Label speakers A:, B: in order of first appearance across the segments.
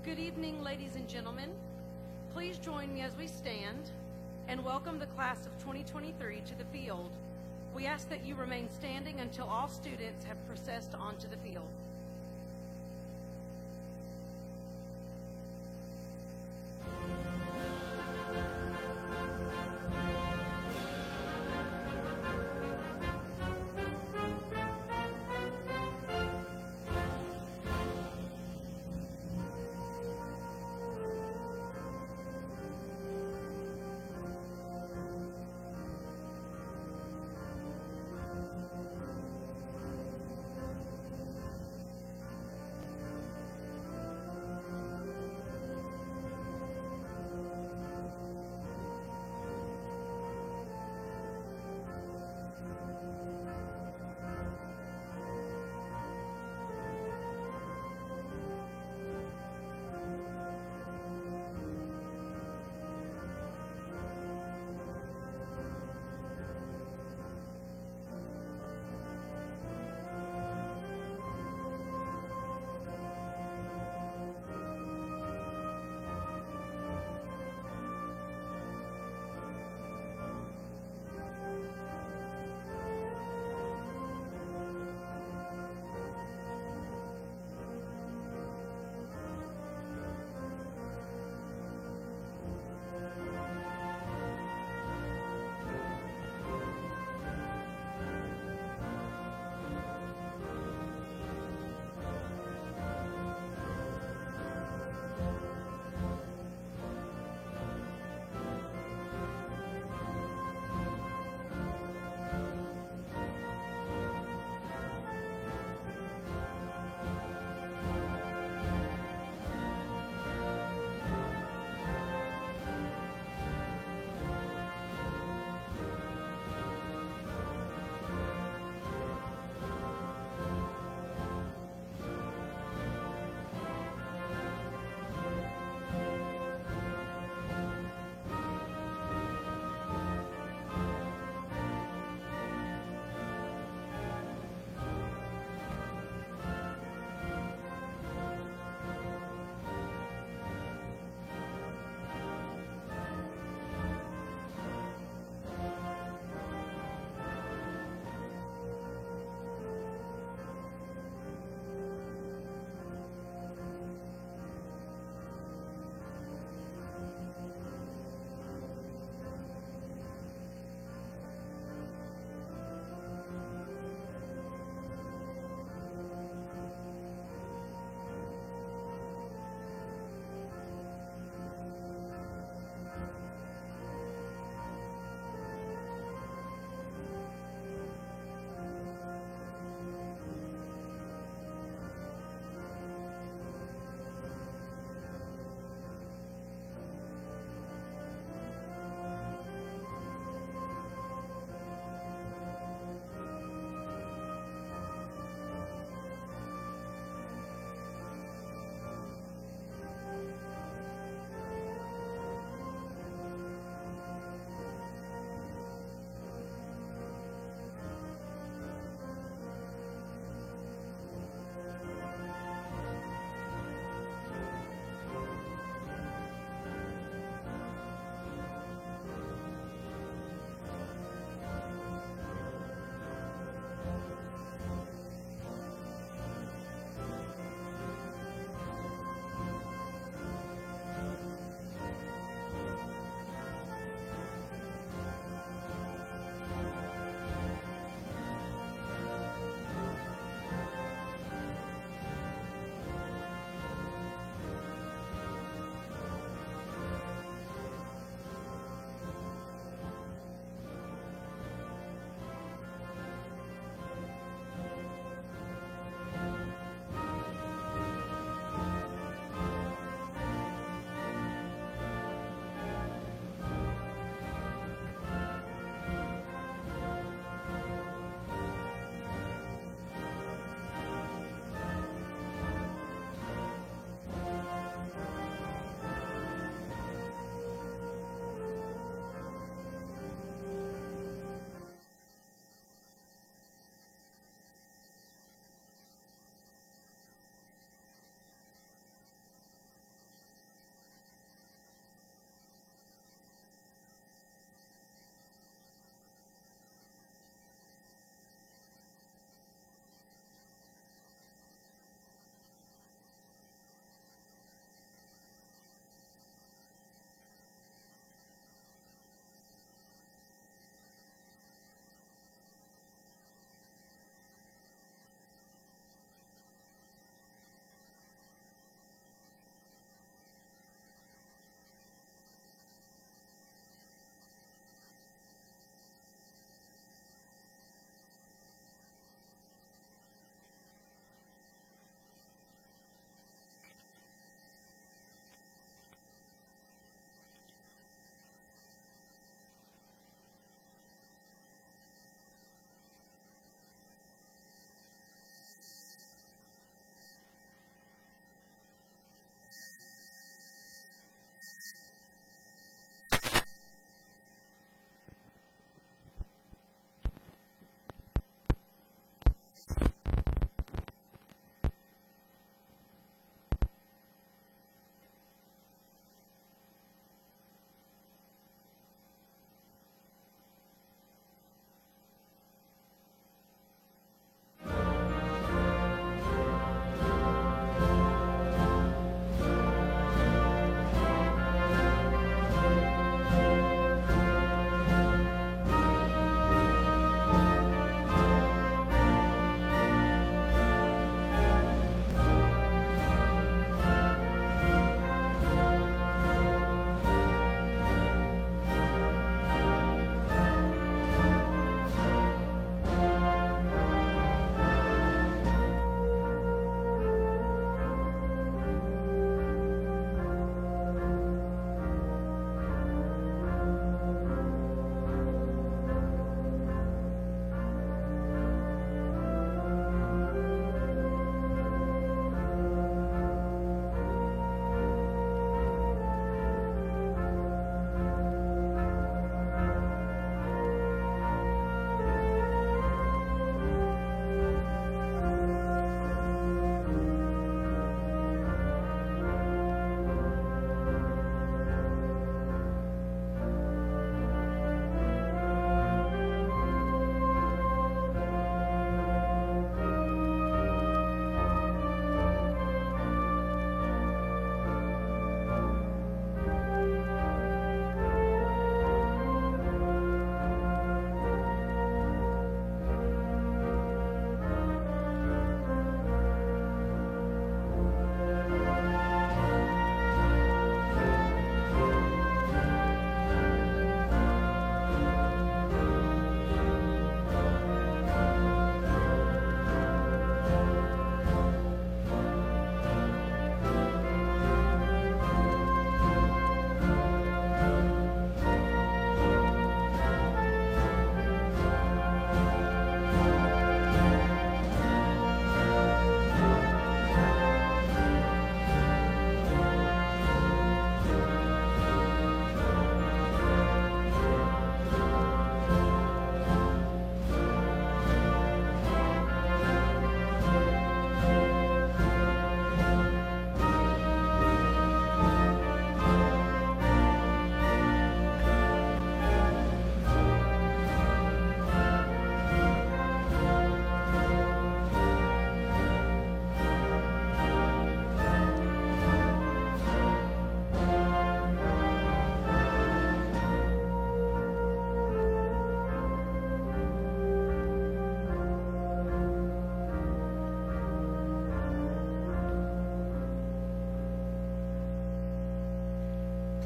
A: Good evening, ladies and gentlemen. Please join me as we stand and welcome the class of 2023 to the field. We ask that you remain standing until all students have processed onto the field.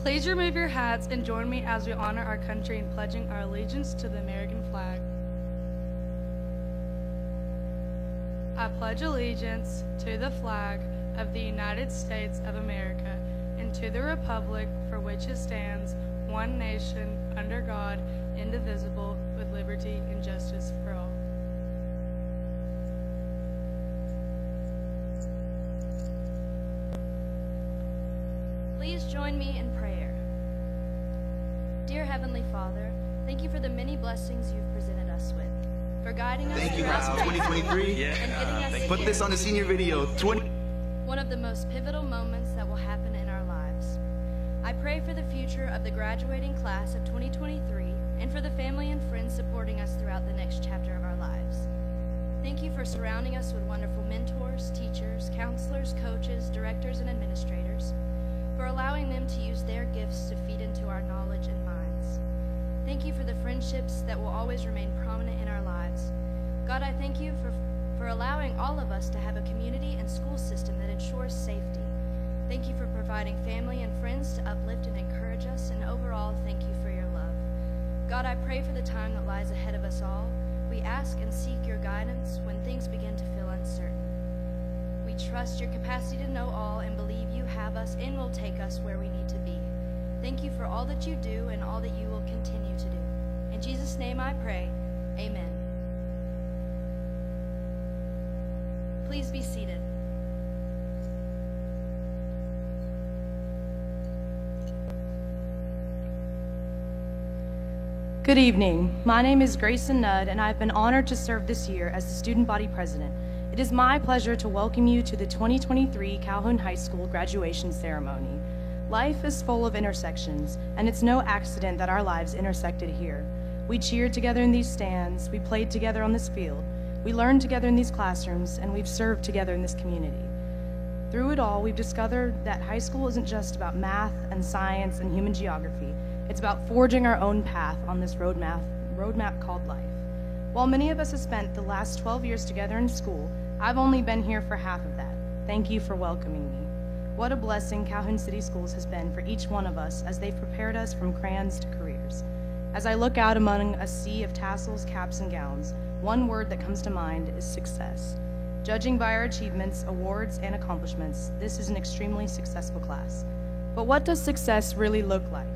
B: Please remove your hats and join me as we honor our country in pledging our allegiance to the American flag. I pledge allegiance to the flag of the United States of America and to the republic for which it stands, one nation, under God, indivisible, with liberty and justice for all.
C: Please join me in prayer. Dear Heavenly Father, thank you for the many blessings you've presented us with, for guiding us
D: Thank you,
C: throughout
D: class of 2023.
C: and getting us
D: Put
C: here.
D: this on the senior video.
C: One of the most pivotal moments that will happen in our lives. I pray for the future of the graduating class of 2023 and for the family and friends supporting us throughout the next chapter of our lives. Thank you for surrounding us with wonderful mentors, teachers, counselors, coaches, directors, and administrators, for allowing them to use their gifts to feed into our knowledge and minds. Thank you for the friendships that will always remain prominent in our lives. God, I thank you for allowing all of us to have a community and school system that ensures safety. Thank you for providing family and friends to uplift and encourage us, and overall, thank you for your love. God, I pray for the time that lies ahead of us all. We ask and seek your guidance when things begin to feel uncertain. We trust your capacity to know all and believe you have us and will take us where we need to be. Thank you for all that you do and all that you will continue to do. In Jesus' name I pray, amen. Please be seated.
E: Good evening. My name is Grayson Nudd, and I've been honored to serve this year as the student body president. It is my pleasure to welcome you to the 2023 Calhoun High School graduation ceremony. Life is full of intersections, and it's no accident that our lives intersected here. We cheered together in these stands, we played together on this field, we learned together in these classrooms, and we've served together in this community. Through it all, we've discovered that high school isn't just about math and science and human geography. It's about forging our own path on this roadmap called life. While many of us have spent the last 12 years together in school, I've only been here for half of that. Thank you for welcoming me. What a blessing Calhoun City Schools has been for each one of us as they've prepared us from crayons to careers. As I look out among a sea of tassels, caps, and gowns, one word that comes to mind is success. Judging by our achievements, awards, and accomplishments, this is an extremely successful class. But what does success really look like?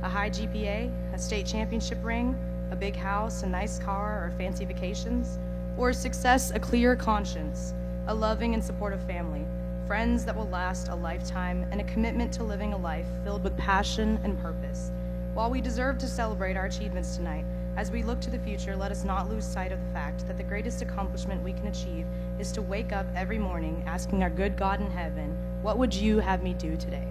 E: A high GPA, a state championship ring, a big house, a nice car, or fancy vacations? Or is success a clear conscience, a loving and supportive family, friends that will last a lifetime, and a commitment to living a life filled with passion and purpose? While we deserve to celebrate our achievements tonight, as we look to the future, let us not lose sight of the fact that the greatest accomplishment we can achieve is to wake up every morning asking our good God in heaven, what would you have me do today?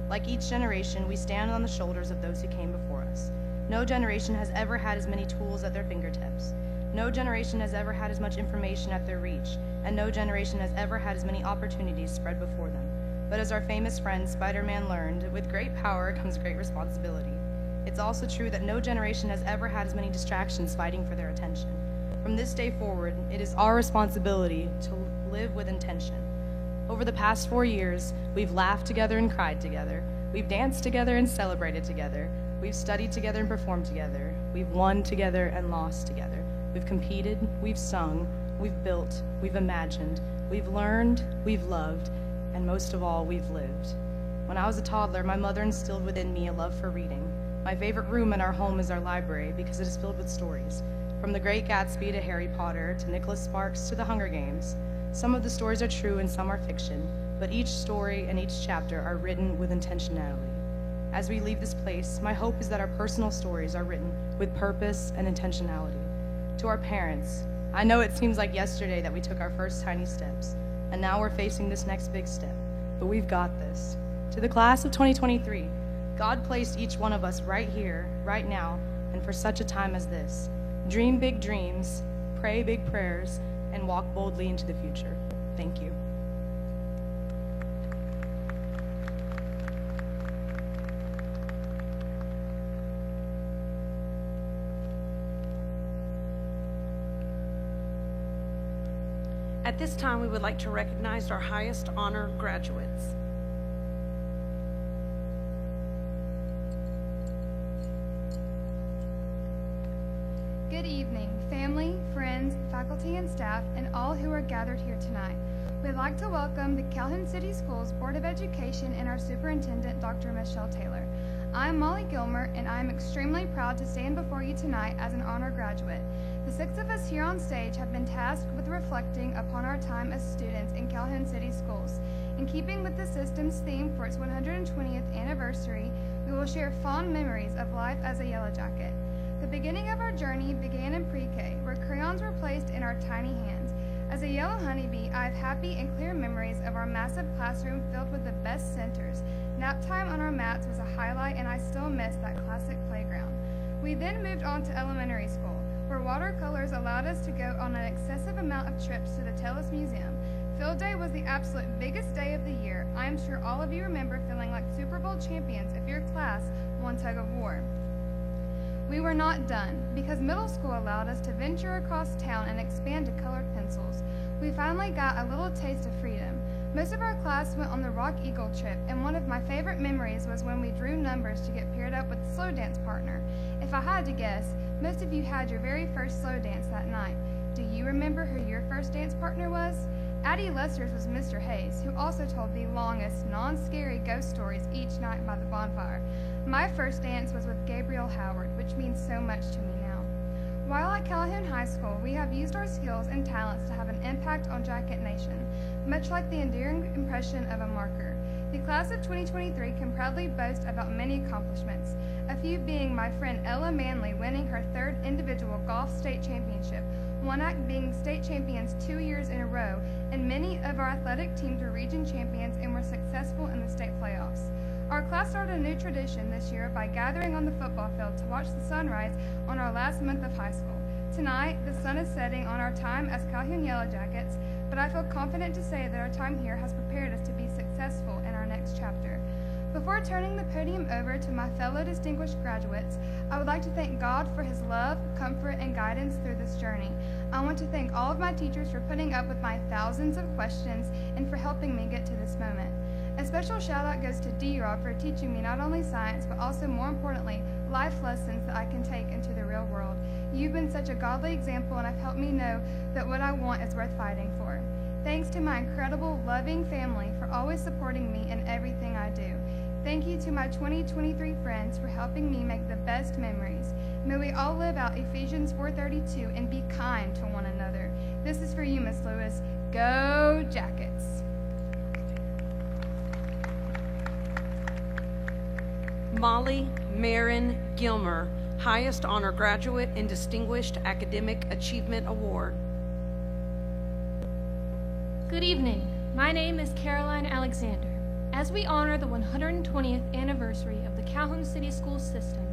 E: Like each generation, we stand on the shoulders of those who came before us. No generation has ever had as many tools at their fingertips. No generation has ever had as much information at their reach, and no generation has ever had as many opportunities spread before them. But as our famous friend Spider-Man learned, with great power comes great responsibility. It's also true that no generation has ever had as many distractions fighting for their attention. From this day forward, it is our responsibility to live with intention. Over the past 4 years, we've laughed together and cried together. We've danced together and celebrated together. We've studied together and performed together. We've won together and lost together. We've competed, we've sung, we've built, we've imagined, we've learned, we've loved, and most of all, we've lived. When I was a toddler, my mother instilled within me a love for reading. My favorite room in our home is our library because it is filled with stories. From The Great Gatsby to Harry Potter, to Nicholas Sparks to The Hunger Games. Some of the stories are true and some are fiction, but each story and each chapter are written with intentionality. As we leave this place, my hope is that our personal stories are written with purpose and intentionality. To our parents, I know it seems like yesterday that we took our first tiny steps, and now we're facing this next big step, but we've got this. To the class of 2023, God placed each one of us right here, right now, and for such a time as this. Dream big dreams, pray big prayers, and walk boldly into the future. Thank you.
A: At this time, we would like to recognize our highest honor graduates.
F: faculty and staff, and all who are gathered here tonight. We'd like to welcome the Calhoun City Schools Board of Education and our superintendent, Dr. Michelle Taylor. I'm Molly Gilmer, and I'm extremely proud to stand before you tonight as an honor graduate. The 6 of us here on stage have been tasked with reflecting upon our time as students in Calhoun City Schools. In keeping with the system's theme for its 120th anniversary, we will share fond memories of life as a Yellow Jacket. The beginning of our journey began in pre-K, where crayons were placed in our tiny hands. As a yellow honeybee, I have happy and clear memories of our massive classroom filled with the best centers. Nap time on our mats was a highlight, and I still miss that classic playground. We then moved on to elementary school, where watercolors allowed us to go on an excessive amount of trips to the Tellus Museum. Field Day was the absolute biggest day of the year. I am sure all of you remember feeling like Super Bowl champions if your class won tug of war. We were not done, because middle school allowed us to venture across town and expand to colored pencils. We finally got a little taste of freedom. Most of our class went on the Rock Eagle trip, and one of my favorite memories was when we drew numbers to get paired up with the slow dance partner. If I had to guess, most of you had your very first slow dance that night. Do you remember who your first dance partner was? Addie Lester's was Mr. Hayes, who also told the longest, non-scary ghost stories each night by the bonfire. My first dance was with Gabriel Howard, which means so much to me now. While at Calhoun High School, we have used our skills and talents to have an impact on Jacket Nation, much like the enduring impression of a marker. The class of 2023 can proudly boast about many accomplishments, a few being my friend Ella Manley winning her 3rd individual golf state championship, one act being state champions 2 years in a row, and many of our athletic teams were region champions and were successful in the state playoffs. Our class started a new tradition this year by gathering on the football field to watch the sunrise on our last month of high school. Tonight, the sun is setting on our time as Calhoun Yellow Jackets, but I feel confident to say that our time here has prepared us to be successful in our next chapter. Before turning the podium over to my fellow distinguished graduates, I would like to thank God for His love, comfort, and guidance through this journey. I want to thank all of my teachers for putting up with my thousands of questions and for helping me get to this moment. A special shout out goes to D-Rob for teaching me not only science, but also more importantly, life lessons that I can take into the real world. You've been such a godly example and have helped me know that what I want is worth fighting for. Thanks to my incredible, loving family for always supporting me in everything I do. Thank you to my 2023 friends for helping me make the best memories. May we all live out Ephesians 4:32 and be kind to one another. This is for you, Miss Lewis. Go Jackets!
A: Molly Marin Gilmer, highest honor graduate and Distinguished Academic Achievement Award.
G: Good evening. My name is Caroline Alexander. As we honor the 120th anniversary of the Calhoun City School System,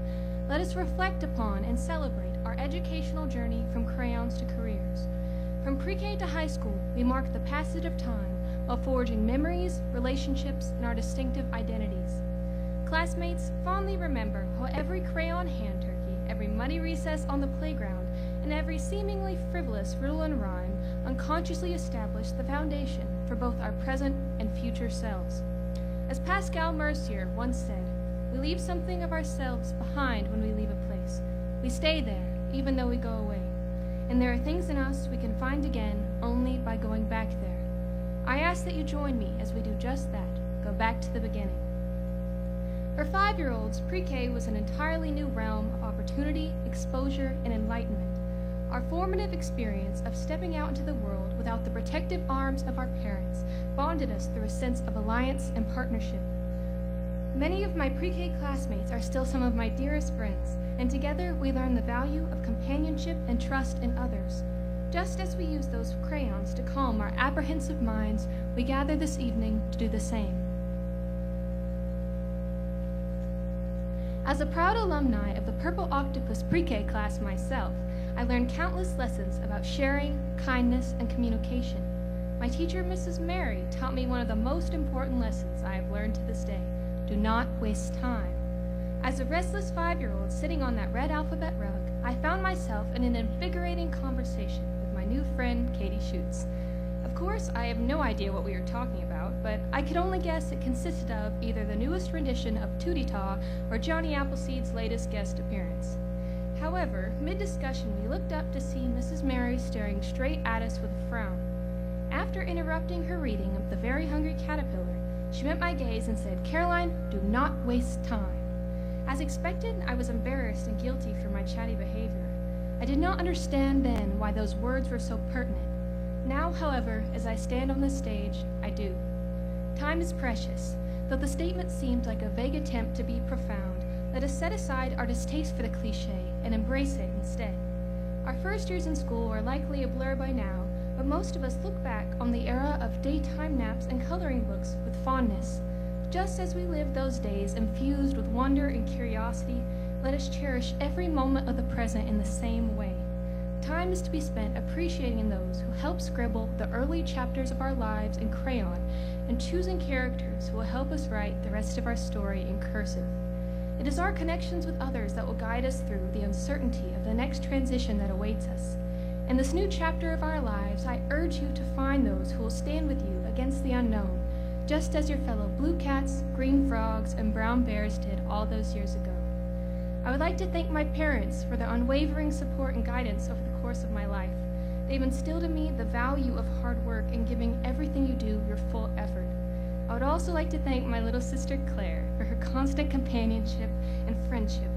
G: let us reflect upon and celebrate our educational journey from crayons to careers. From pre-K to high school, we mark the passage of time while forging memories, relationships, and our distinctive identities. Classmates, fondly remember how every crayon hand turkey, every muddy recess on the playground, and every seemingly frivolous riddle and rhyme unconsciously established the foundation for both our present and future selves. As Pascal Mercier once said, we leave something of ourselves behind when we leave a place. We stay there, even though we go away. And there are things in us we can find again only by going back there. I ask that you join me as we do just that, go back to the beginning. For 5-year-olds, pre-K was an entirely new realm of opportunity, exposure, and enlightenment. Our formative experience of stepping out into the world without the protective arms of our parents bonded us through a sense of alliance and partnership. Many of my pre-K classmates are still some of my dearest friends, and together we learn the value of companionship and trust in others. Just as we use those crayons to calm our apprehensive minds, we gather this evening to do the same. As a proud alumni of the Purple Octopus pre-K class myself, I learned countless lessons about sharing, kindness, and communication. My teacher, Mrs. Mary, taught me one of the most important lessons I have learned to this day. Do not waste time. As a restless 5-year-old sitting on that red alphabet rug, I found myself in an invigorating conversation with my new friend, Katie Schutz. Of course, I have no idea what we were talking about, but I could only guess it consisted of either the newest rendition of Tootie Taw or Johnny Appleseed's latest guest appearance. However, mid-discussion, we looked up to see Mrs. Mary staring straight at us with a frown. After interrupting her reading of The Very Hungry Caterpillar, she met my gaze and said, "Caroline, do not waste time." As expected, I was embarrassed and guilty for my chatty behavior. I did not understand then why those words were so pertinent. Now, however, as I stand on the stage, I do. Time is precious. Though the statement seemed like a vague attempt to be profound, let us set aside our distaste for the cliché and embrace it instead. Our first years in school are likely a blur by now, but most of us look back on the era of daytime naps and coloring books with fondness. Just as we lived those days infused with wonder and curiosity, let us cherish every moment of the present in the same way. Time is to be spent appreciating those who helped scribble the early chapters of our lives in crayon and choosing characters who will help us write the rest of our story in cursive. It is our connections with others that will guide us through the uncertainty of the next transition that awaits us. In this new chapter of our lives, I urge you to find those who will stand with you against the unknown, just as your fellow blue cats, green frogs, and brown bears did all those years ago. I would like to thank my parents for their unwavering support and guidance over the course of my life. They've instilled in me the value of hard work and giving everything you do your full effort. I would also like to thank my little sister Claire for her constant companionship and friendship.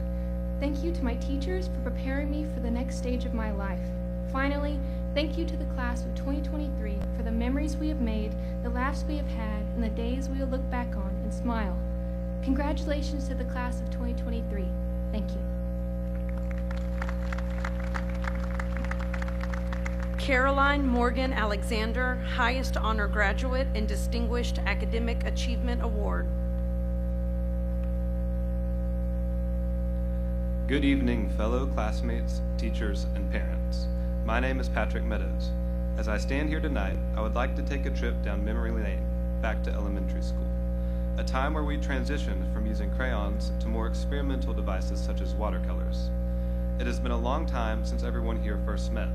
G: Thank you to my teachers for preparing me for the next stage of my life. Finally, thank you to the class of 2023 for the memories we have made, the laughs we have had, and the days we will look back on and smile. Congratulations to the class of 2023. Thank you.
A: Caroline Morgan Alexander, Highest Honor Graduate and Distinguished Academic Achievement Award.
H: Good evening, fellow classmates, teachers, and parents. My name is Patrick Meadows. As I stand here tonight, I would like to take a trip down memory lane, back to elementary school, a time where we transitioned from using crayons to more experimental devices such as watercolors. It has been a long time since everyone here first met.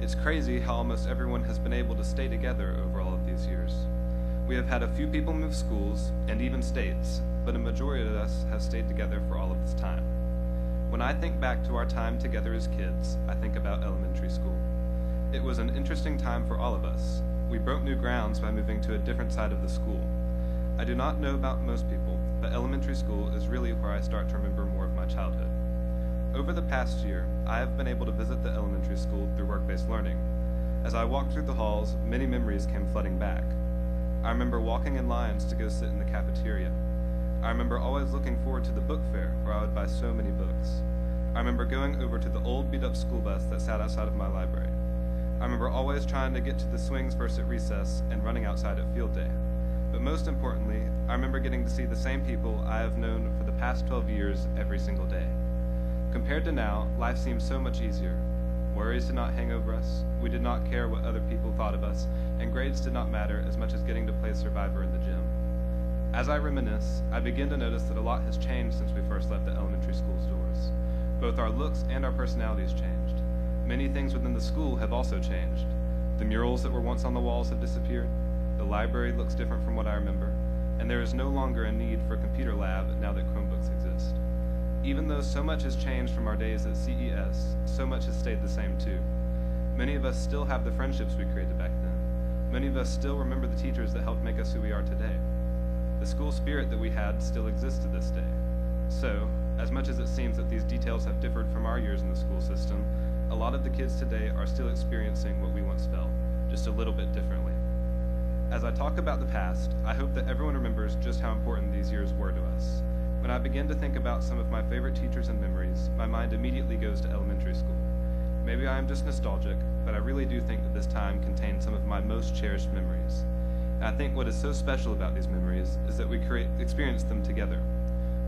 H: It's crazy how almost everyone has been able to stay together over all of these years. We have had a few people move schools and even states, but a majority of us have stayed together for all of this time. When I think back to our time together as kids, I think about elementary school. It was an interesting time for all of us. We broke new grounds by moving to a different side of the school. I do not know about most people, but elementary school is really where I start to remember more of my childhood. Over the past year, I have been able to visit the elementary school through work-based learning. As I walked through the halls, many memories came flooding back. I remember walking in lines to go sit in the cafeteria. I remember always looking forward to the book fair, where I would buy so many books. I remember going over to the old beat-up school bus that sat outside of my library. I remember always trying to get to the swings first at recess and running outside at field day. But most importantly, I remember getting to see the same people I have known for the past 12 years every single day. Compared to now, life seems so much easier. Worries did not hang over us, we did not care what other people thought of us, and grades did not matter as much as getting to play Survivor in the gym. As I reminisce, I begin to notice that a lot has changed since we first left the elementary school's doors. Both our looks and our personalities changed. Many things within the school have also changed. The murals that were once on the walls have disappeared, the library looks different from what I remember, and there is no longer a need for a computer lab now that Chromebooks exist. Even though so much has changed from our days at CES, so much has stayed the same too. Many of us still have the friendships we created back then. Many of us still remember the teachers that helped make us who we are today. The school spirit that we had still exists to this day. So, as much as it seems that these details have differed from our years in the school system, a lot of the kids today are still experiencing what we once felt, just a little bit differently. As I talk about the past, I hope that everyone remembers just how important these years were to us. When I begin to think about some of my favorite teachers and memories, my mind immediately goes to elementary school. Maybe I am just nostalgic, but I really do think that this time contains some of my most cherished memories. And I think what is so special about these memories is that we experience them together.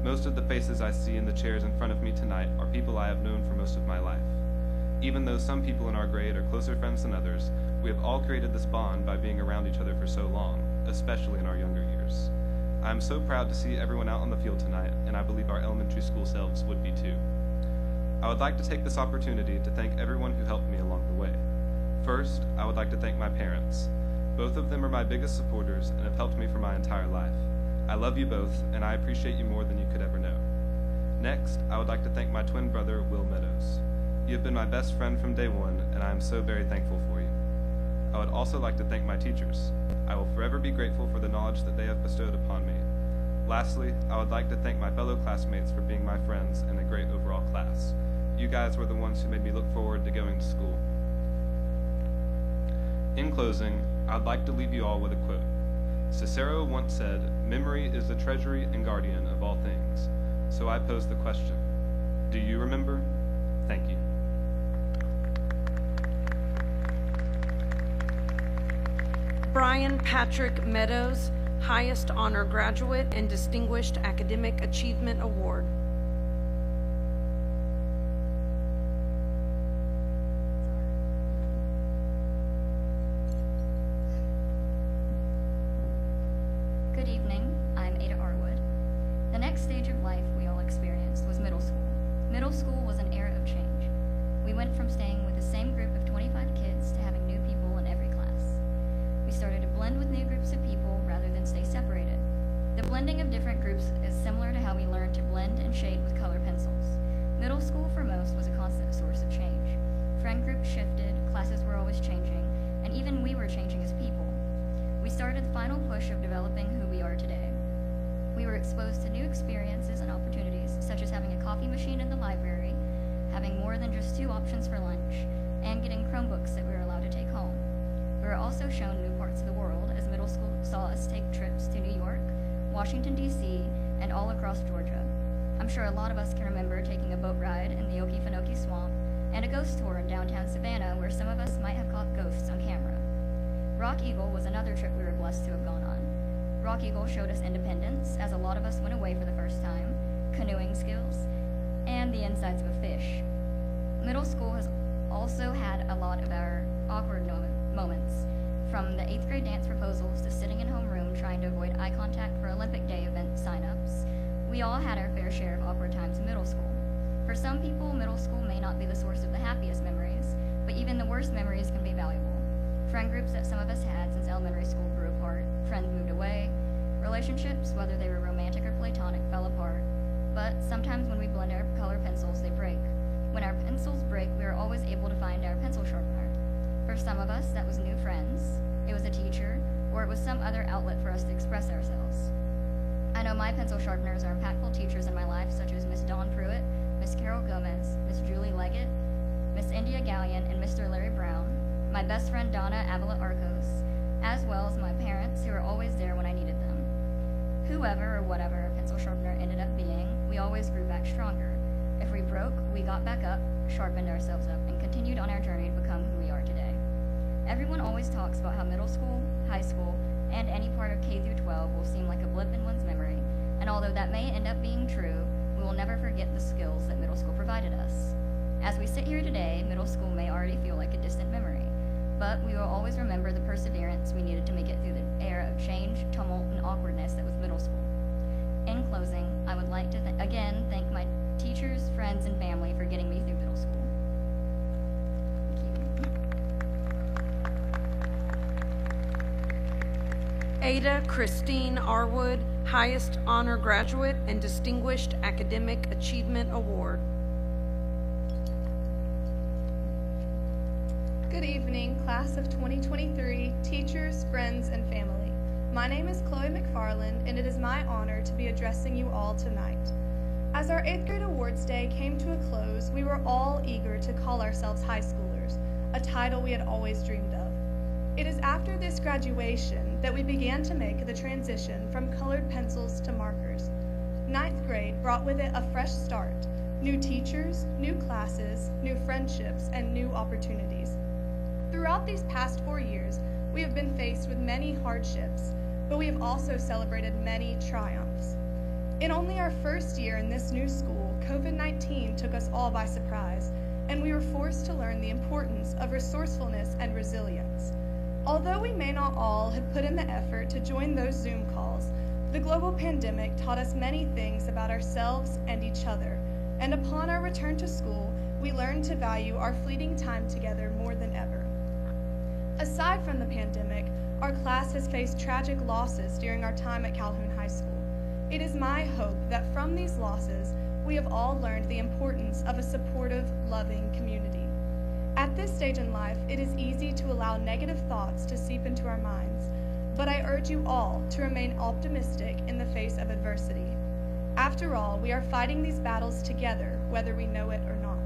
H: Most of the faces I see in the chairs in front of me tonight are people I have known for most of my life. Even though some people in our grade are closer friends than others, we have all created this bond by being around each other for so long, especially in our younger years. I am so proud to see everyone out on the field tonight, and I believe our elementary school selves would be too. I would like to take this opportunity to thank everyone who helped me along the way. First, I would like to thank my parents. Both of them are my biggest supporters and have helped me for my entire life. I love you both, and I appreciate you more than you could ever know. Next, I would like to thank my twin brother, Will Meadows. You have been my best friend from day one, and I am so very thankful for you. I would also like to thank my teachers. I will forever be grateful for the knowledge that they have bestowed upon me. Lastly, I would like to thank my fellow classmates for being my friends and a great overall class. You guys were the ones who made me look forward to going to school. In closing, I'd like to leave you all with a quote. Cicero once said, "Memory is the treasury and guardian of all things." So I pose the question, do you remember? Thank you.
A: Brian Patrick Meadows, Highest Honor Graduate and Distinguished Academic Achievement Award.
I: Good evening, I'm Ada Arwood. The next stage of life we all experienced was middle school. Middle school was an era of change. We went from staying with the same group of 25 kids to having new people in every class. We started to blend with new groups of people rather than stay separated. The blending of different groups is similar to how we learned to blend and shade with color pencils. Middle school for most was a constant source of change. Friend groups shifted, classes were always changing, and even we were changing as people. We started the final push of developing who we are today. We were exposed to new experiences and opportunities, such as having a coffee machine in the library, having more than just 2 options for lunch, and getting Chromebooks that we were allowed to take home. We were also shown new parts of the world as middle school saw us take trips to New York, Washington, D.C., and all across Georgia. I'm sure a lot of us can remember taking a boat ride in the Okefenokee Swamp and a ghost tour in downtown Savannah where some of us might have caught ghosts on camera. Rock Eagle was another trip we were blessed to have gone on. Rock Eagle showed us independence, as a lot of us went away for the first time, canoeing skills, and the insides of a fish. Middle school has also had a lot of our awkward moments, from the 8th grade dance proposals to sitting in homeroom trying to avoid eye contact for Olympic Day event signups. We all had our fair share of awkward times in middle school. For some people, middle school may not be the source of the happiest memories, but even the worst memories can be valuable. Friend groups that some of us had since elementary school grew apart, friends moved away, relationships, whether they were romantic or platonic, fell apart, but sometimes when we blend our color pencils, they break. When our pencils break, we are always able to find our pencil sharpener. For some of us, that was new friends, it was a teacher, or it was some other outlet for us to express ourselves. I know my pencil sharpeners are impactful teachers in my life, such as Miss Dawn Pruitt, Miss Carol Gomez, Miss Julie Leggett, Miss India Gallion, and Mr. Larry Brown, my best friend Donna Avila Arcos, as well as my parents who were always there when I needed them. Whoever or whatever a pencil sharpener ended up being, we always grew back stronger. If we broke, we got back up, sharpened ourselves up, and continued on our journey to become who we are today. Everyone always talks about how middle school, high school, and any part of K through 12 will seem like a blip in one's memory, and although that may end up being true, we will never forget the skills that middle school provided us. As we sit here today, middle school may already feel like a distant memory, but we will always remember the perseverance we needed to make it through the era of change, tumult, and awkwardness that was middle school. In closing, I would like to again thank my teachers, friends, and family for getting me through middle school.
A: Ada Christine Arwood, Highest Honor Graduate and Distinguished Academic Achievement Award.
B: Good evening, class of 2023, teachers, friends, and family. My name is Chloe McFarland, and it is my honor to be addressing you all tonight. As our 8th grade awards day came to a close, we were all eager to call ourselves high schoolers, a title we had always dreamed of. It is after this graduation that we began to make the transition from colored pencils to markers. 9th grade brought with it a fresh start, new teachers, new classes, new friendships, and new opportunities. Throughout these past 4 years, we have been faced with many hardships, but we have also celebrated many triumphs. In only our first year in this new school, COVID-19 took us all by surprise, and we were forced to learn the importance of resourcefulness and resilience. Although we may not all have put in the effort to join those Zoom calls, the global pandemic taught us many things about ourselves and each other, and upon our return to school, we learned to value our fleeting time together more than ever. Aside from the pandemic, our class has faced tragic losses during our time at Calhoun High School. It is my hope that from these losses, we have all learned the importance of a supportive, loving community. At this stage in life, it is easy to allow negative thoughts to seep into our minds, but I urge you all to remain optimistic in the face of adversity. After all, we are fighting these battles together, whether we know it or not.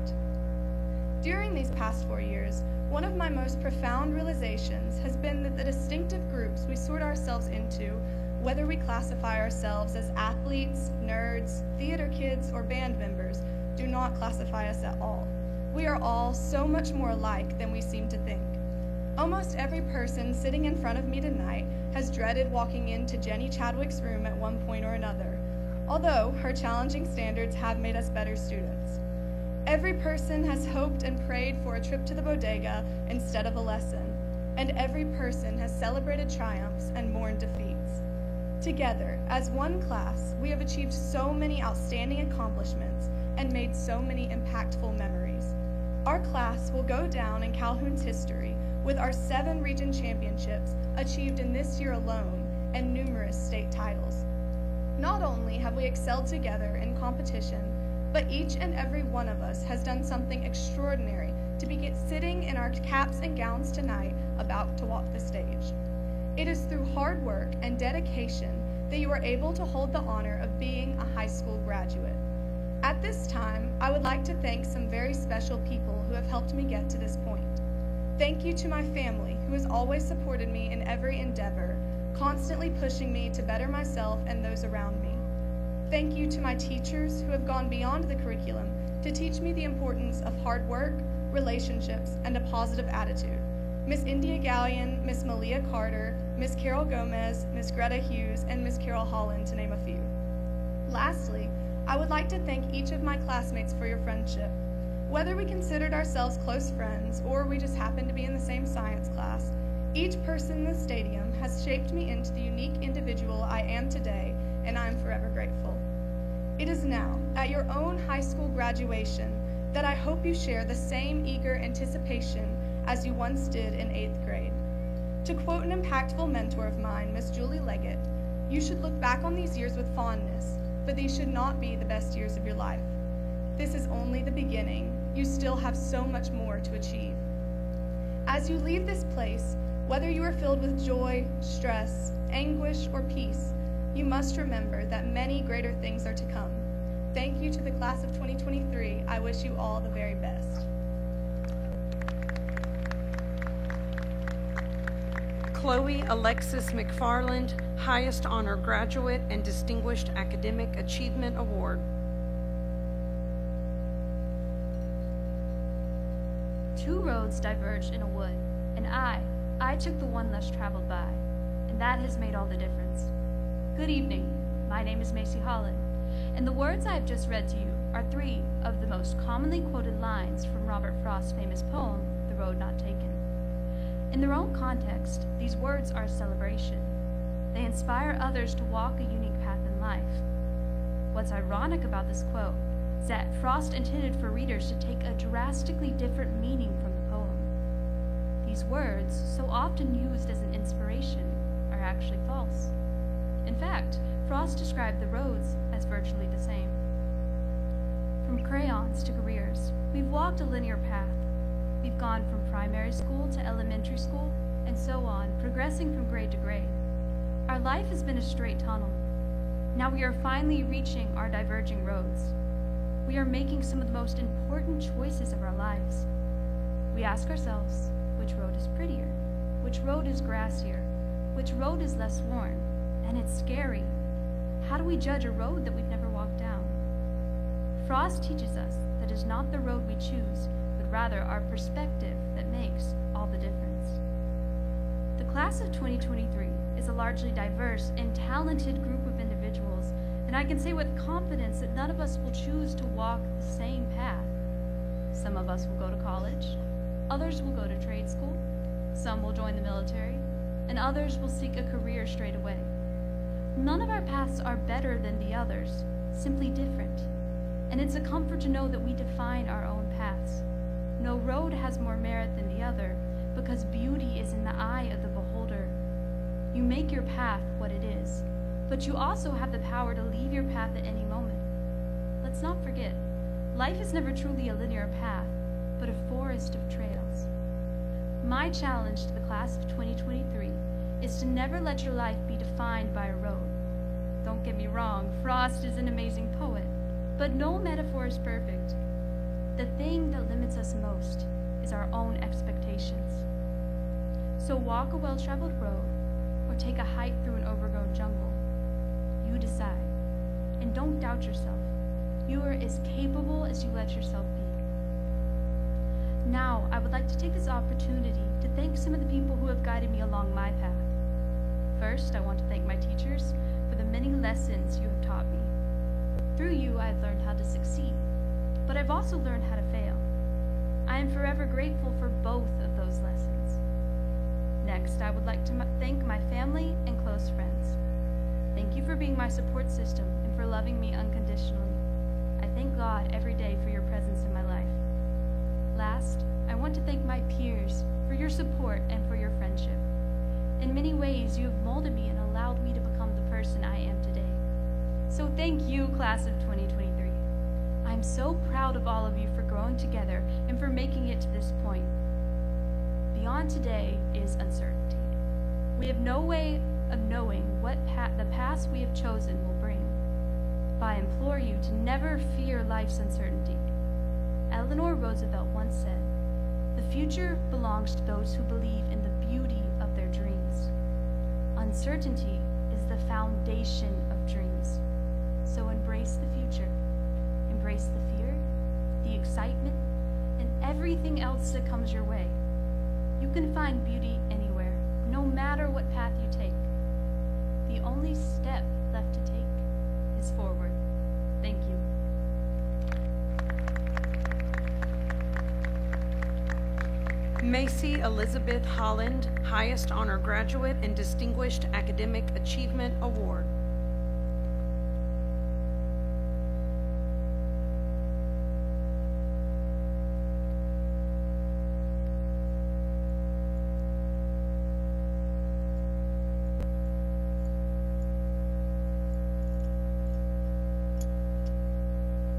B: During these past 4 years, one of my most profound realizations has been that the distinctive groups we sort ourselves into, whether we classify ourselves as athletes, nerds, theater kids, or band members, do not classify us at all. We are all so much more alike than we seem to think. Almost every person sitting in front of me tonight has dreaded walking into Jenny Chadwick's room at one point or another, although her challenging standards have made us better students. Every person has hoped and prayed for a trip to the bodega instead of a lesson, and every person has celebrated triumphs and mourned defeats. Together, as one class, we have achieved so many outstanding accomplishments and made so many impactful memories. Our class will go down in Calhoun's history with our 7 region championships achieved in this year alone and numerous state titles. Not only have we excelled together in competition, but each and every one of us has done something extraordinary to be sitting in our caps and gowns tonight about to walk the stage. It is through hard work and dedication that you are able to hold the honor of being a high school graduate. At this time, I would like to thank some very special people who have helped me get to this point. Thank you to my family, who has always supported me in every endeavor, constantly pushing me to better myself and those around me. Thank you to my teachers who have gone beyond the curriculum to teach me the importance of hard work, relationships, and a positive attitude. Miss India Gallion, Miss Malia Carter, Miss Carol Gomez, Miss Greta Hughes, and Miss Carol Holland, to name a few. Lastly, I would like to thank each of my classmates for your friendship. Whether we considered ourselves close friends or we just happened to be in the same science class, each person in the stadium has shaped me into the unique individual I am today, and I am forever grateful. It is now, at your own high school graduation, that I hope you share the same eager anticipation as you once did in 8th grade. To quote an impactful mentor of mine, Miss Julie Leggett, you should look back on these years with fondness, but these should not be the best years of your life. This is only the beginning. You still have so much more to achieve. As you leave this place, whether you are filled with joy, stress, anguish, or peace, you must remember that many greater things are to come. Thank you to the class of 2023. I wish you all the very best.
A: Chloe Alexis McFarland, Highest Honor Graduate and Distinguished Academic Achievement Award.
J: Two roads diverged in a wood, and I took the one less traveled by, and that has made all the difference. Good evening. My name is Macy Holland, and the words I have just read to you are 3 of the most commonly quoted lines from Robert Frost's famous poem, The Road Not Taken. In their own context, these words are a celebration. They inspire others to walk a unique path in life. What's ironic about this quote is that Frost intended for readers to take a drastically different meaning from the poem. These words, so often used as an inspiration, are actually false. In fact, Frost described the roads as virtually the same. From crayons to careers, we've walked a linear path. We've gone from primary school to elementary school, and so on, progressing from grade to grade. Our life has been a straight tunnel. Now we are finally reaching our diverging roads. We are making some of the most important choices of our lives. We ask ourselves, which road is prettier? Which road is grassier? Which road is less worn? And it's scary. How do we judge a road that we've never walked down? Frost teaches us that it is not the road we choose, but rather our perspective that makes all the difference. The class of 2023 is a largely diverse and talented group of individuals, and I can say with confidence that none of us will choose to walk the same path. Some of us will go to college, others will go to trade school, some will join the military, and others will seek a career straight away. None of our paths are better than the others, simply different. And it's a comfort to know that we define our own paths. No road has more merit than the other, because beauty is in the eye of the beholder. You make your path what it is. but you also have the power to leave your path at any moment. Let's not forget, life is never truly a linear path, but a forest of trails. My challenge to the class of 2023 is to never let your life be defined by a road. Don't get me wrong, Frost is an amazing poet, but no metaphor is perfect. The thing that limits us most is our own expectations. So walk a well-traveled road or take a hike through an overgrown jungle. You decide. And don't doubt yourself. You are as capable as you let yourself be. Now, I would like to take this opportunity to thank some of the people who have guided me along my path. First, I want to thank my teachers for the many lessons you have taught me. Through you, I have learned how to succeed, but I've also learned how to fail. I am forever grateful for both of those lessons. Next, I would like to thank my family and close friends. Thank you for being my support system and for loving me unconditionally. I thank God every day for your presence in my life. Last, I want to thank my peers for your support and for your friendship. In many ways, you have molded me and allowed me to become the person I am today. So thank you, class of 2023. I'm so proud of all of you for growing together and for making it to this point. Beyond today is uncertainty. We have no way of knowing what the path we have chosen will bring. But I implore you to never fear life's uncertainty. Eleanor Roosevelt once said, "The future belongs to those who believe in the beauty of their dreams." Uncertainty is the foundation of dreams. So embrace the future. Embrace the fear, the excitement, and everything else that comes your way. You can find beauty anywhere, no matter what path you take. The only step left to take is forward. Thank you.
A: Macy Elizabeth Holland, Highest Honor Graduate and Distinguished Academic Achievement Award.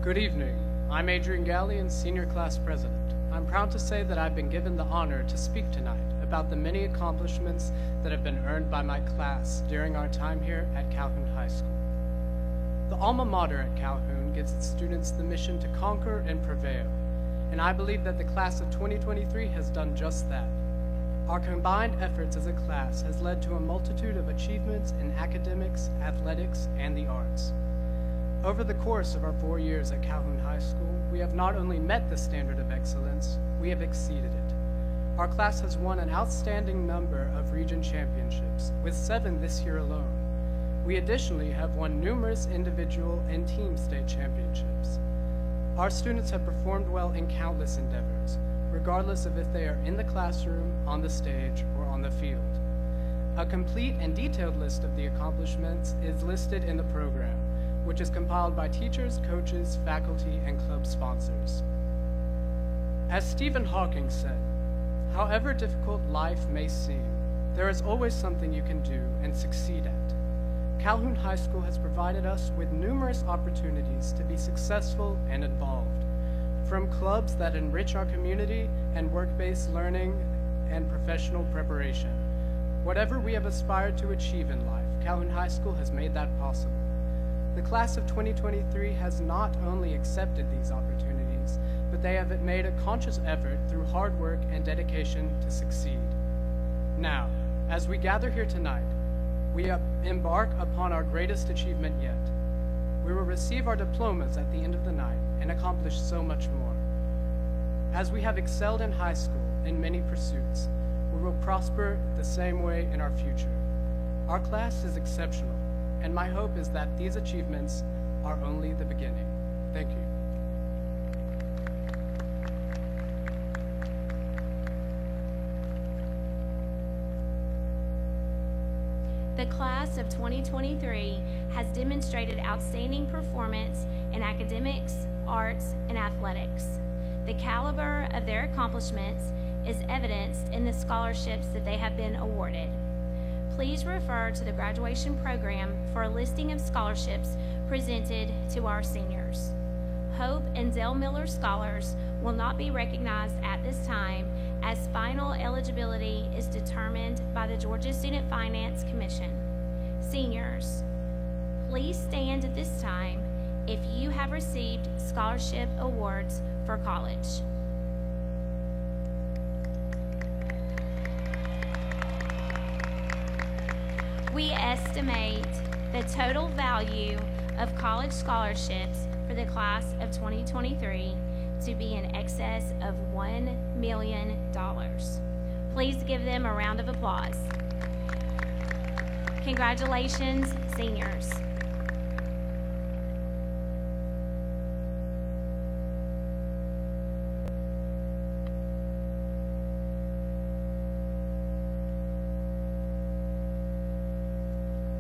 K: Good evening. I'm Adrian Gallion, Senior Class President. I'm proud to say that I've been given the honor to speak tonight about the many accomplishments that have been earned by my class during our time here at Calhoun High School. The alma mater at Calhoun gives its students the mission to conquer and prevail, and I believe that the class of 2023 has done just that. Our combined efforts as a class has led to a multitude of achievements in academics, athletics, and the arts. Over the course of our 4 years at Calhoun High School, we have not only met the standard of excellence, we have exceeded it. Our class has won an outstanding number of region championships, with 7 this year alone. We additionally have won numerous individual and team state championships. Our students have performed well in countless endeavors, regardless of if they are in the classroom, on the stage, or on the field. A complete and detailed list of the accomplishments is listed in the program, which is compiled by teachers, coaches, faculty, and club sponsors. As Stephen Hawking said, however difficult life may seem, there is always something you can do and succeed at. Calhoun High School has provided us with numerous opportunities to be successful and involved, from clubs that enrich our community and work-based learning and professional preparation. Whatever we have aspired to achieve in life, Calhoun High School has made that possible. The class of 2023 has not only accepted these opportunities, but they have made a conscious effort through hard work and dedication to succeed. Now, as we gather here tonight, we embark upon our greatest achievement yet. We will receive our diplomas at the end of the night and accomplish so much more. As we have excelled in high school in many pursuits, we will prosper the same way in our future. Our class is exceptional, and my hope is that these achievements are only the beginning. Thank you.
L: The class of 2023 has demonstrated outstanding performance in academics, arts, and athletics. The caliber of their accomplishments is evidenced in the scholarships that they have been awarded. please refer to the graduation program for a listing of scholarships presented to our seniors. Hope and Dale Miller scholars will not be recognized at this time, as final eligibility is determined by the Georgia Student Finance Commission. Seniors, please stand at this time if you have received scholarship awards for college. We estimate the total value of college scholarships for the class of 2023 to be in excess of $1 million. Please give them a round of applause. Congratulations, seniors.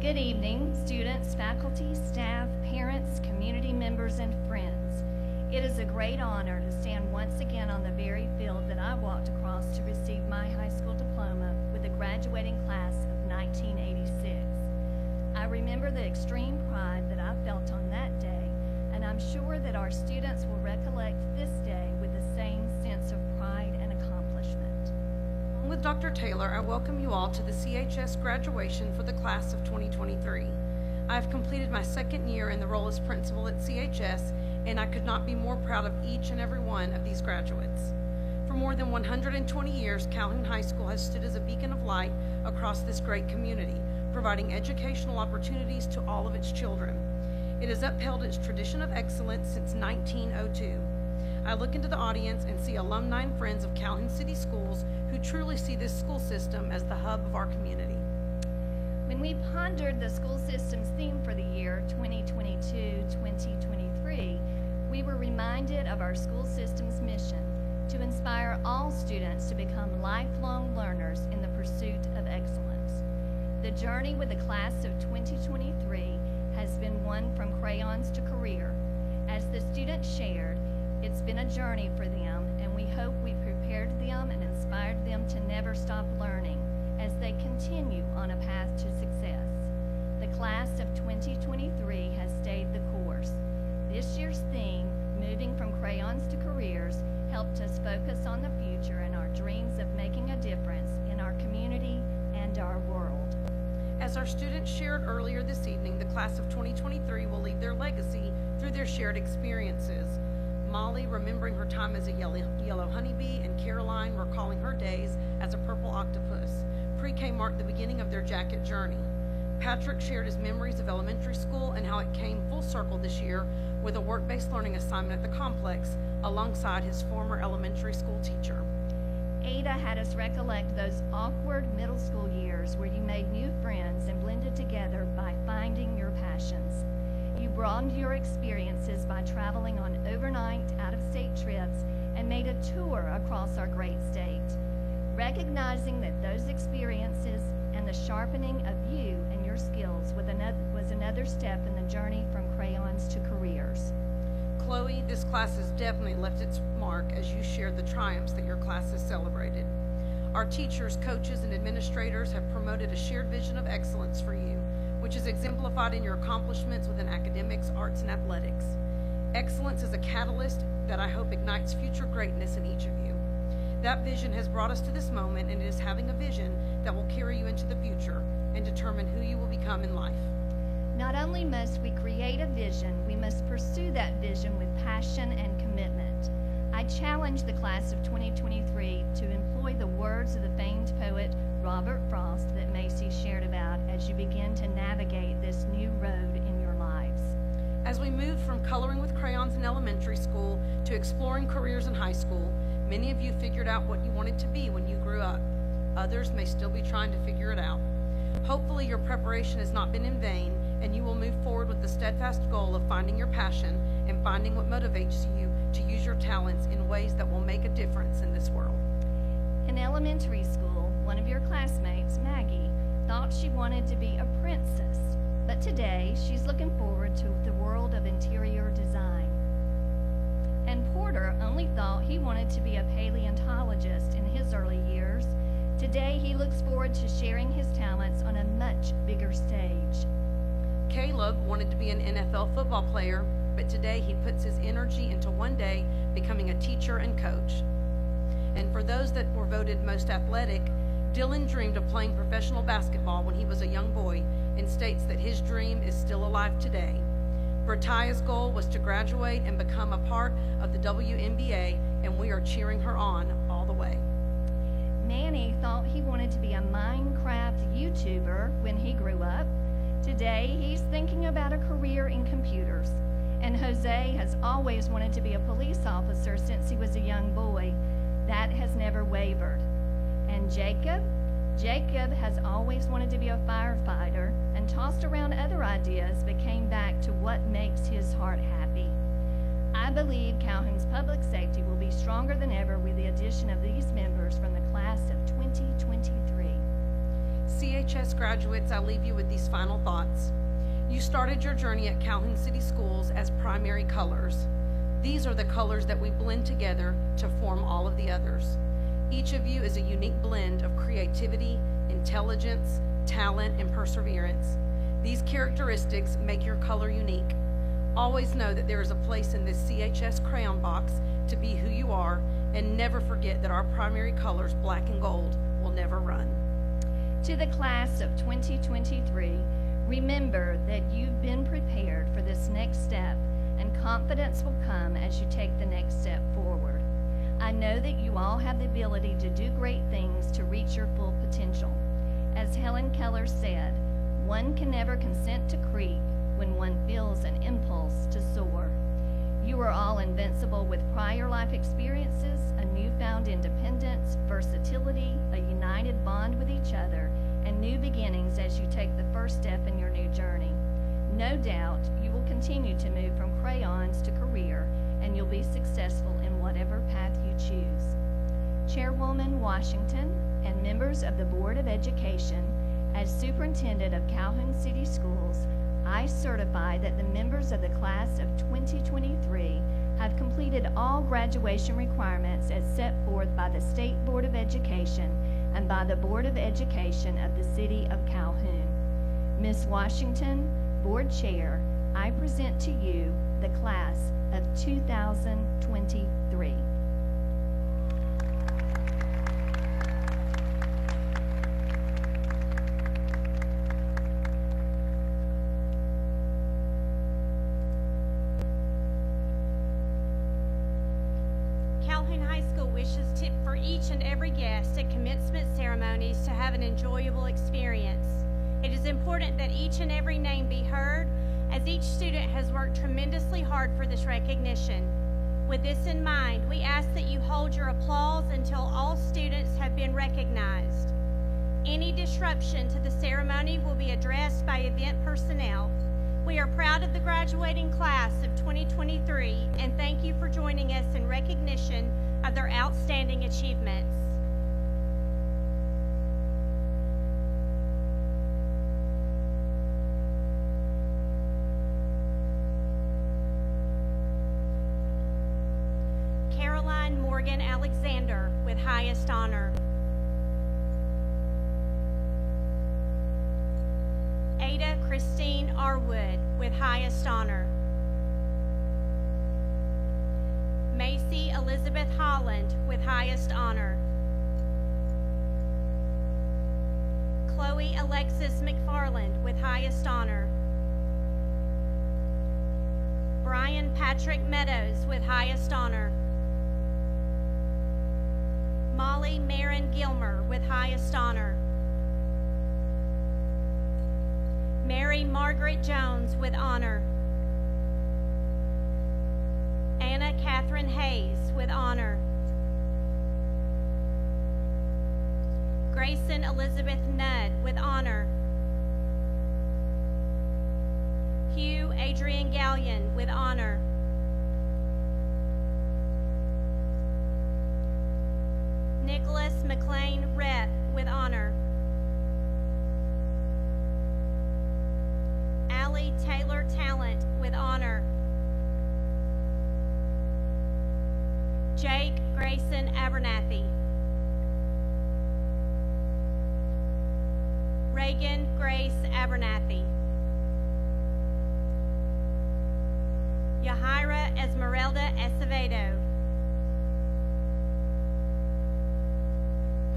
M: Good evening, students, faculty, staff, parents, community members, and friends. It is a great honor to stand once again on the very field that I walked across to receive my high school diploma with the graduating class of 1986. I remember the extreme pride that I felt on that day, and I'm sure that our students will recollect this day with the same sense of pride and accomplishment.
A: With Dr. Taylor, I welcome you all to the CHS graduation for the class of 2023. I have completed my second year in the role as principal at CHS, and I could not be more proud of each and every one of these graduates. For more than 120 years, Calhoun High School has stood as a beacon of light across this great community, providing educational opportunities to all of its children. It has upheld its tradition of excellence since 1902. I look into the audience and see alumni and friends of Calhoun City Schools who truly see this school system as the hub of our community.
M: When we pondered the school system's theme for the year 2022-2023, we were reminded of our school system's mission to inspire all students to become lifelong learners in the pursuit of excellence. The journey with the class of 2023 has been one from crayons to career. As the students shared, it's been a journey for them, and we hope we prepared them and inspired them to never stop learning as they continue on a path to success. The class of 2023 has stayed the course. This year's theme, Moving from Crayons to Careers, helped us focus on the future and our dreams of making a difference in our community and our world.
A: As our students shared earlier this evening, the class of 2023 will leave their legacy through their shared experiences. Molly remembering her time as a yellow honeybee, and Caroline recalling her days as a purple octopus. Pre-K marked the beginning of their jacket journey. Patrick shared his memories of elementary school and how it came full circle this year with a work-based learning assignment at the complex alongside his former elementary school teacher.
M: Ada had us recollect those awkward middle school years where you made new friends and blended together by finding your passions. You broadened your experiences by traveling on overnight out-of-state trips and made a tour across our great state. Recognizing that those experiences and the sharpening of you and your skills was another step in the journey from crayons to careers.
A: Chloe, this class has definitely left its mark as you shared the triumphs that your class has celebrated. Our teachers, coaches, and administrators have promoted a shared vision of excellence for you, which is exemplified in your accomplishments within academics, arts, and athletics. Excellence is a catalyst that I hope ignites future greatness in each of you. That vision has brought us to this moment, and it is having a vision that will carry you into the future and determine who you will become in life.
M: Not only must we create a vision, we must pursue that vision with passion and commitment. I challenge the class of 2023 to employ the words of the famed poet Robert Frost that Macy shared about as you begin to navigate this new road in your lives.
A: As we move from coloring with crayons in elementary school to exploring careers in high school, many of you figured out what you wanted to be when you grew up. Others may still be trying to figure it out. Hopefully your preparation has not been in vain, and you will move forward with the steadfast goal of finding your passion and finding what motivates you to use your talents in ways that will make a difference in this world.
M: In elementary school, one of your classmates, Maggie, thought she wanted to be a princess, but today she's looking forward to the world of interior design. And Porter only thought he wanted to be a paleontologist in his early years. Today, he looks forward to sharing his talents on a much bigger stage.
A: Caleb wanted to be an NFL football player, but today he puts his energy into one day becoming a teacher and coach. And for those that were voted most athletic, Dylan dreamed of playing professional basketball when he was a young boy and states that his dream is still alive today. Bertaya's goal was to graduate and become a part of the WNBA, and we are cheering her on all the way.
M: Manny thought he wanted to be a Minecraft YouTuber when he grew up. Today, he's thinking about a career in computers. And Jose has always wanted to be a police officer since he was a young boy. That has never wavered. And Jacob has always wanted to be a firefighter and tossed around other ideas but came back to what makes his heart happy. I believe Calhoun's public safety will be stronger than ever with the addition of these members from the class of 2023.
A: CHS graduates, I leave you with these final thoughts. You started your journey at Calhoun City Schools as primary colors. These are the colors that we blend together to form all of the others. Each of you is a unique blend of creativity, intelligence, talent, and perseverance. These characteristics make your color unique. Always know that there is a place in this CHS crayon box to be who you are, and never forget that our primary colors, black and gold, will never run.
M: To the class of 2023, remember that you've been prepared for this next step, and confidence will come as you take the next step forward. I know that you all have the ability to do great things to reach your full potential. As Helen Keller said, one can never consent to creep when one feels an impulse to soar. You are all invincible with prior life experiences, a newfound independence, versatility, a united bond with each other, and new beginnings as you take the first step in your new journey. No doubt you will continue to move from crayons to career, and you'll be successful in whatever path you choose. Chairwoman Washington and members of the Board of Education, as Superintendent of Calhoun City Schools, I certify that the members of the class of 2023 have completed all graduation requirements as set forth by the State Board of Education and by the Board of Education of the City of Calhoun. Ms. Washington, Board Chair, I present to you the class of 2023.
L: Calhoun High School wishes for each and every guest at commencement ceremonies to have an enjoyable experience. It is important that each and every name be heard, as each student has worked tremendously hard for this recognition. With this in mind, we ask that you hold your applause until all students have been recognized. Any disruption to the ceremony will be addressed by event personnel. We are proud of the graduating class of 2023 and thank you for joining us in recognition of their outstanding achievements. Caroline Morgan Alexander with highest honor. Ada Christine Arwood with highest honor. Macy Elizabeth Holland with highest honor. Chloe Alexis McFarland with highest honor. Brian Patrick Meadows with highest honor. Molly Marin Gilmer with highest honor. Mary Margaret Jones with honor. Anna Catherine Hayes with honor. Grayson Elizabeth Nudd with honor. Hugh Adrian Gallion with honor. Nicholas McLean Rep with honor. Allie Taylor Talent with honor. Jake Grayson Abernathy. Abernathy. Yahaira Esmeralda Acevedo.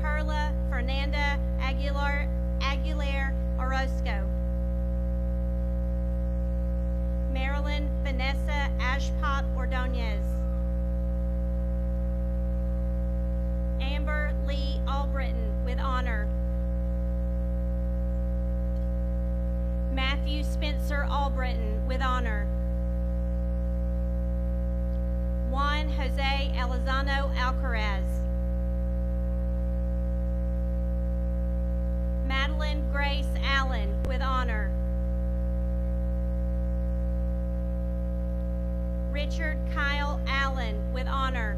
L: Perla Fernanda Aguilar Orozco. Marilyn Vanessa Ashpop Ordonez. Amber Lee Albritton with honor. Matthew Spencer Albritton with honor. Juan Jose Elizano Alcaraz. Madeline Grace Allen with honor. Richard Kyle Allen with honor.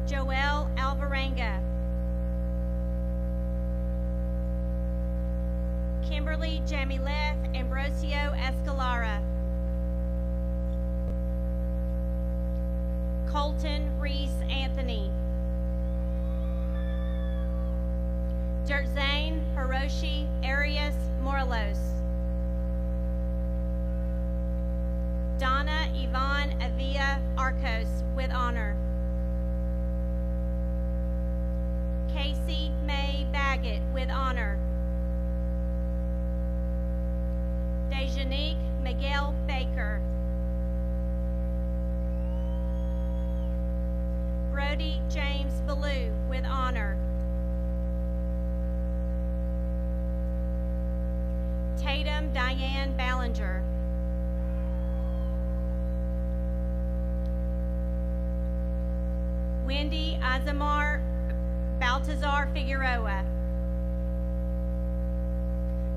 L: Joel Alvarenga. Kimberly Jamileth Ambrosio Escalara. Colton Reese Anthony. Dirtzane Hiroshi Arias Morelos. Donna Yvonne Avia Arcos with honor. Casey May Baggett with honor. Dejanique Miguel Baker. Brody James Ballou with honor. Tatum Diane Ballinger. Wendy Azamar Baltazar Figueroa.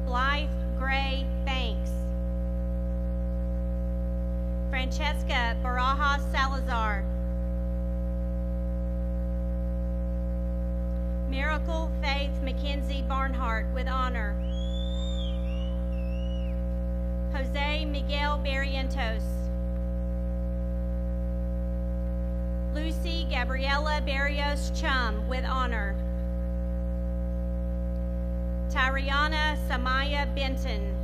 L: Blythe Gray Banks. Francesca Barajas Salazar. Miracle Faith Mackenzie Barnhart with honor. Jose Miguel Barrientos. Lucy Gabriela Barrios Chum with honor. Tyriana Samaya Benton.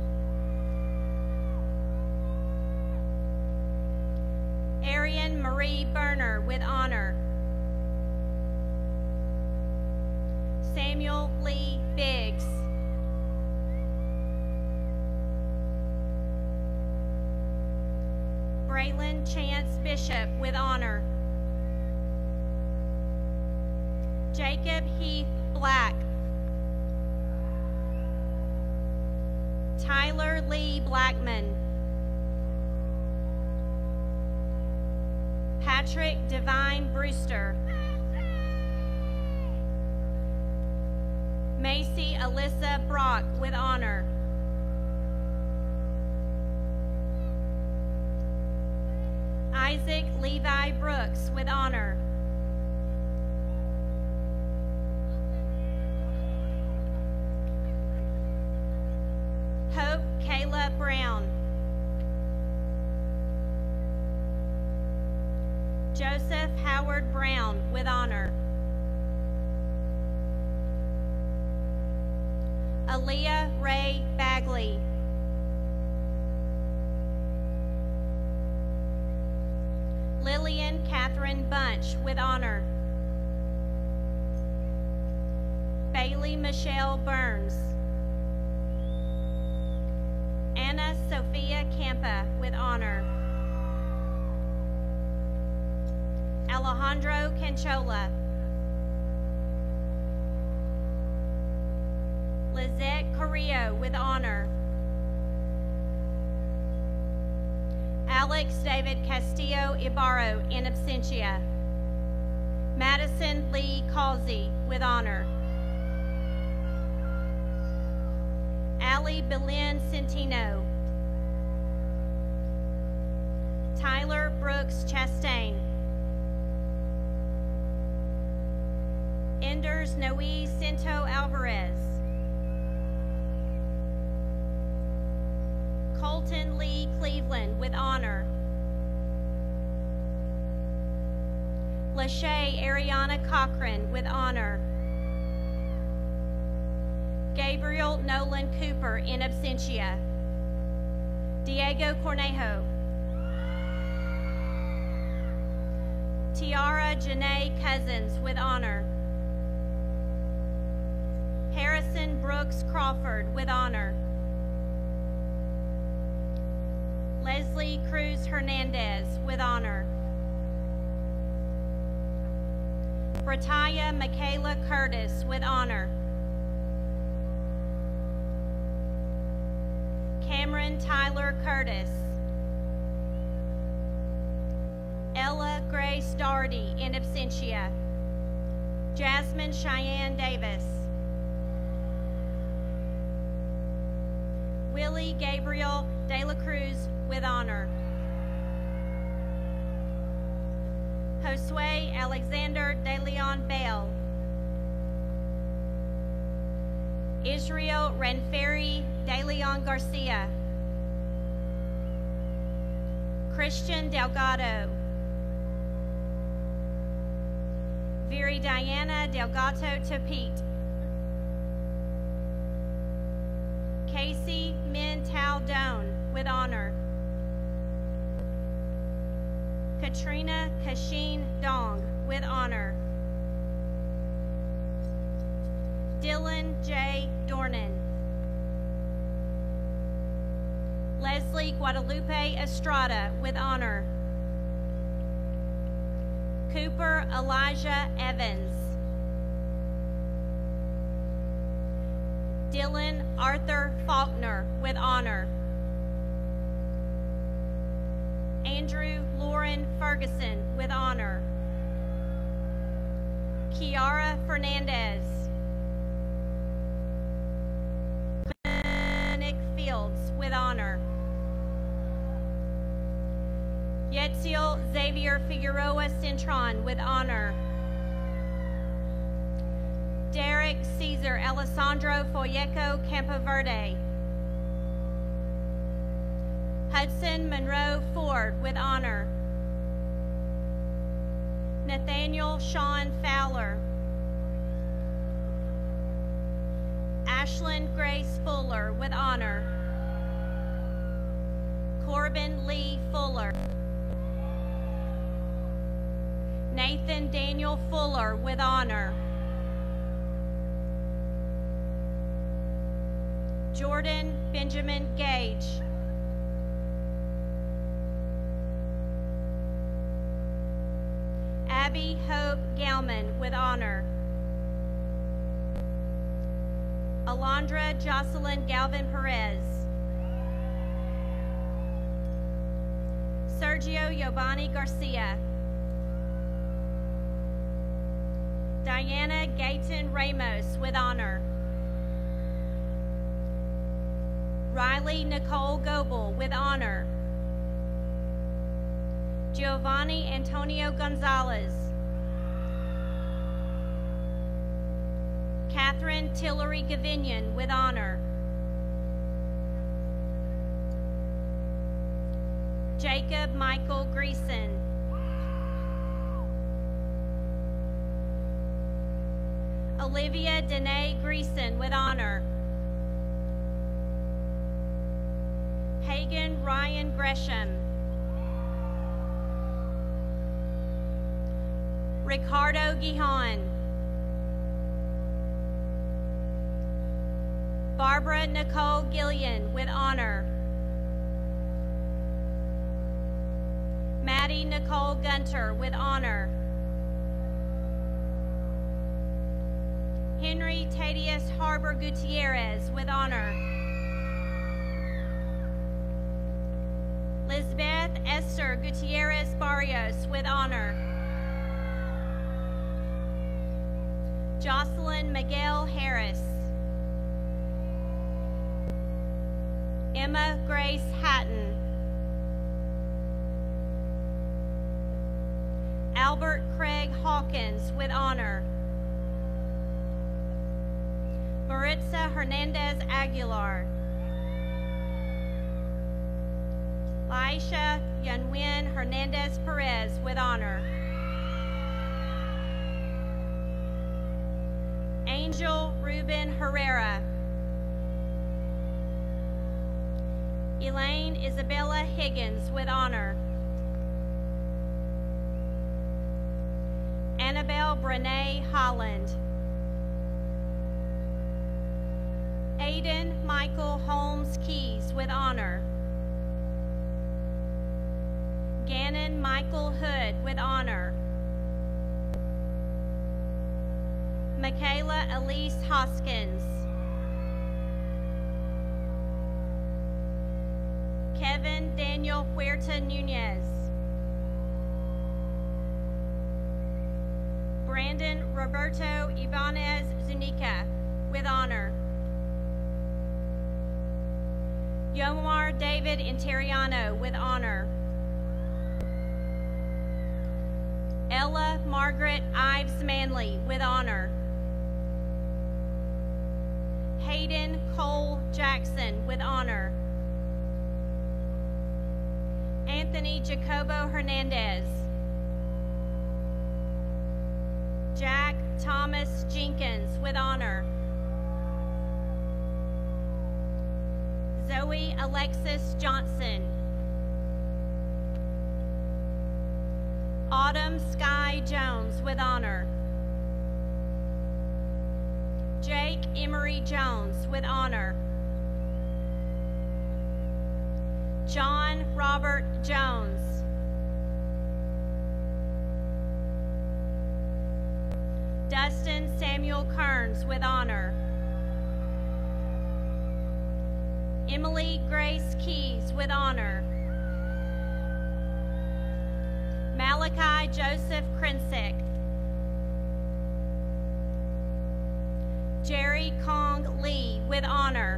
L: Arian Marie Berner with honor. Samuel Lee Biggs. Braylon Chance Bishop with honor. Jacob Heath Black. Tyler Lee Blackman. Patrick Devine Brewster. Macy Alyssa Brock with honor. Isaac Levi Brooks with honor. Hope Kayla Brown. Joseph Howard Brown with honor. Aaliyah Ray Bagley. Lillian Catherine Bunch with honor. Bailey Michelle Burns. Anna Sophia Campa with honor. Alejandro Canchola. Lizette Carrillo with honor. Alex David Castillo Ibarro in absentia. Madison Lee Causey with honor. Allie Belen Centino. Tyler Brooks Chastain. Enders Noe Cinto Alvarez. Colton Lee Cleveland with honor. Lachey Ariana Cochran with honor. Gabriel Nolan Cooper, in absentia. Diego Cornejo. Tiara Janae Cousins, with honor. Harrison Brooks Crawford, with honor. Leslie Cruz Hernandez, with honor. Brataya Michaela Curtis, with honor. Cameron Tyler Curtis. Ella Grace Doherty, in absentia. Jasmine Cheyenne Davis. Willie Gabriel De La Cruz, with honor. Josue Alexander De Leon Bell. Israel Ranferi De Leon Garcia. Christian Delgado. Viri Diana Delgado Topete. Casey Min Tao Doan, with honor. Katrina Kashin Dong, with honor. Dylan J. Dornan. Leslie Guadalupe Estrada, with honor. Cooper Elijah Evans. Dylan Arthur Faulkner, with honor. Andrew Lauren Ferguson, with honor. Kiara Fernandez. Dominic Fields, with honor. Yetziel Xavier Figueroa Cintron, with honor. Derek Cesar Alessandro Folleco Campoverde. Hudson Monroe Ford, with honor. Nathaniel Sean Fowler. Ashlyn Grace Fuller, with honor. Corbin Lee Fuller. Nathan Daniel Fuller, with honor. Jordan Benjamin Gage. Abby Hope Gelman, with honor. Alondra Jocelyn Galvin Perez. Sergio Yobani Garcia. Diana Gayton Ramos, with honor. Riley Nicole Goebel, with honor. Giovanni Antonio Gonzalez. Catherine Tillery Gavinian, with honor. Jacob Michael Greason. Olivia Danae Greason, with honor. Hagen Ryan Gresham. Ricardo Gihan. Barbara Nicole Gillian, with honor. Maddie Nicole Gunter, with honor. Henry Tadius Harbor Gutierrez, with honor. Lisbeth Esther Gutierrez Barrios, with honor. Jocelyn Miguel Harris. Emma Grace Hatton. Albert Craig Hawkins, with honor. Maritza Hernandez Aguilar. Laisha Yanwin Hernandez Perez, with honor. Angel Ruben Herrera. Elaine Isabella Higgins with honor. Annabelle Brene Holland. Aiden Michael Holmes Keys with honor. Gannon Michael Hood with honor. Michaela Elise Hoskins. Kevin Daniel Huerta Nunez. Brandon Roberto Ibanez Zunica with honor. Yomar David Interiano with honor. Ella Margaret Ives Manley with honor. Hayden Cole Jackson with honor. Anthony Jacobo Hernandez. Jack Thomas Jenkins with honor. Zoe Alexis Johnson. Autumn Sky Jones with honor. Jake Emery Jones with honor. John Robert Jones. Dustin Samuel Kearns with honor. Emily Grace Keys with honor. Malachi Joseph Krensick. Jerry Kong Lee with honor.